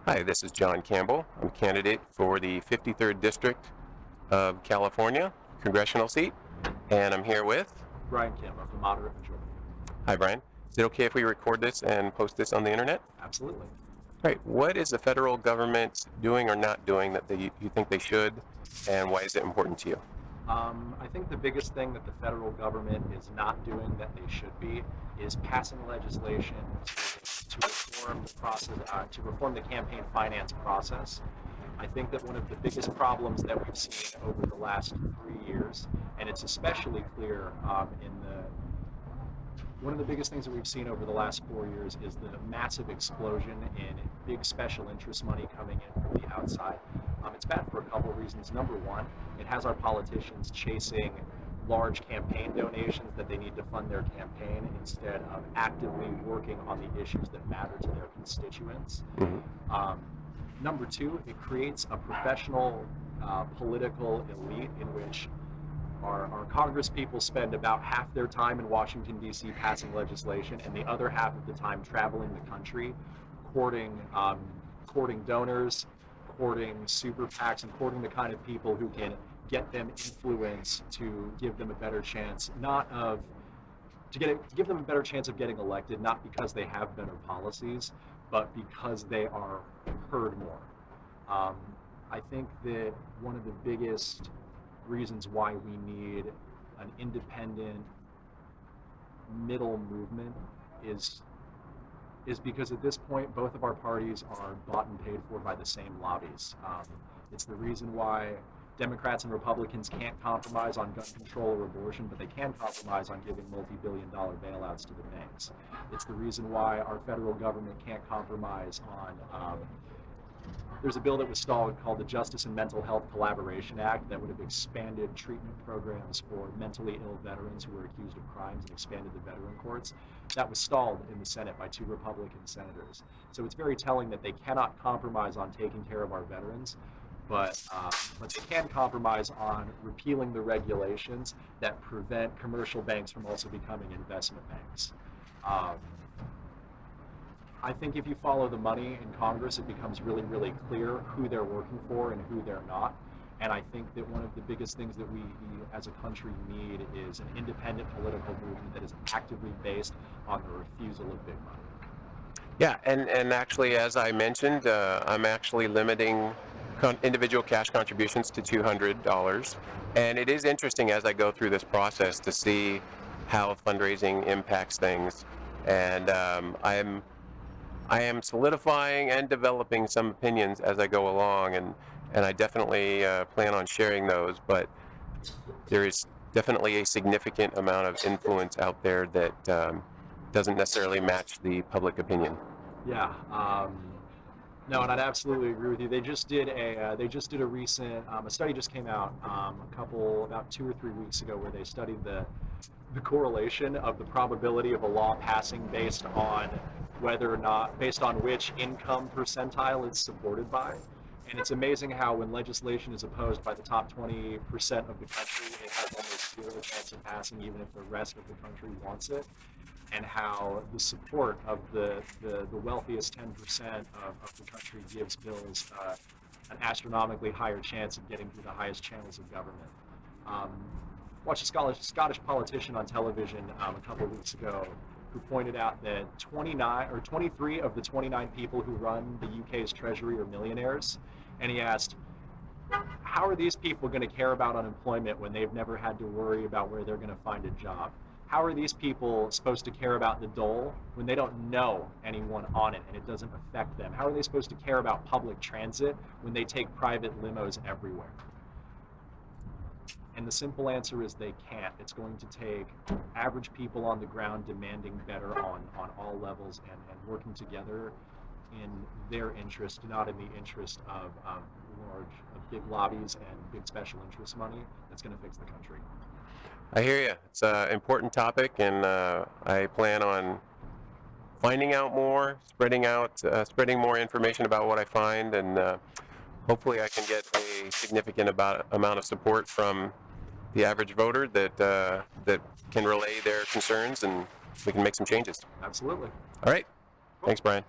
Hi, this is John Campbell. I'm a candidate for the 53rd District of California congressional seat, and I'm here with... Bryan Kim of the Moederate Majority. Hi, Brian. Is it okay if we record this and post this on the internet? Absolutely. All right. What is the federal government doing or not doing that you think they should, and why is it important to you? I think the biggest thing that the federal government is not doing that they should be is passing legislation to reform the process, to reform the campaign finance process. I think that one of the biggest problems that we've seen over the last 3 years, and it's especially clear one of the biggest things that we've seen over the last 4 years is the massive explosion in big special interest money coming in from the outside. It's bad for a couple of reasons. Number one, it has our politicians chasing large campaign donations that they need to fund their campaign instead of actively working on the issues that matter to their constituents. Number two, it creates a professional political elite in which our Congress people spend about half their time in Washington, D.C. passing legislation and the other half of the time traveling the country, courting donors, courting super PACs, and courting the kind of people who can get them influence to give them a better chance, give them a better chance of getting elected, not because they have better policies, but because they are heard more. I think that one of the biggest reasons why we need an independent middle movement is because at this point both of our parties are bought and paid for by the same lobbies. It's the reason why Democrats and Republicans can't compromise on gun control or abortion, but they can compromise on giving multi-billion-dollar bailouts to the banks. It's the reason why our federal government can't compromise on there's a bill that was stalled called the Justice and Mental Health Collaboration Act that would have expanded treatment programs for mentally ill veterans who were accused of crimes and expanded the veteran courts. That was stalled in the Senate by 2 Republican senators. So it's very telling that they cannot compromise on taking care of our veterans, but they can compromise on repealing the regulations that prevent commercial banks from also becoming investment banks. I think if you follow the money in Congress, it becomes really, really clear who they're working for and who they're not. And I think that one of the biggest things that we as a country need is an independent political movement that is actively based on the refusal of big money. Yeah, and actually, as I mentioned, I'm actually limiting individual cash contributions to $200. And it is interesting as I go through this process to see how fundraising impacts things. And I am solidifying and developing some opinions as I go along, and I definitely plan on sharing those, but there is definitely a significant amount of influence out there that doesn't necessarily match the public opinion. Yeah, no, and I'd absolutely agree with you. They just did a recent, a study just came out about 2 or 3 weeks ago where they studied the correlation of the probability of a law passing based on based on which income percentile it's supported by. And it's amazing how when legislation is opposed by the top 20% of the country, it has almost zero chance of passing even if the rest of the country wants it. And how the support of the wealthiest 10% of the country gives bills an astronomically higher chance of getting through the highest channels of government. Watched a Scottish politician on television a couple of weeks ago who pointed out that 23 of the 29 people who run the UK's treasury are millionaires. And he asked, how are these people going to care about unemployment when they've never had to worry about where they're going to find a job? How are these people supposed to care about the dole when they don't know anyone on it and it doesn't affect them? How are they supposed to care about public transit when they take private limos everywhere? And the simple answer is they can't. It's going to take average people on the ground demanding better on all levels and working together in their interest, not in the interest of big lobbies and big special interest money that's going to fix the country. I hear you. It's an important topic, and I plan on finding out more, spreading more information about what I find, and hopefully I can get a significant amount of support from the average voter that can relay their concerns, and we can make some changes. Absolutely. All right. Thanks, Brian.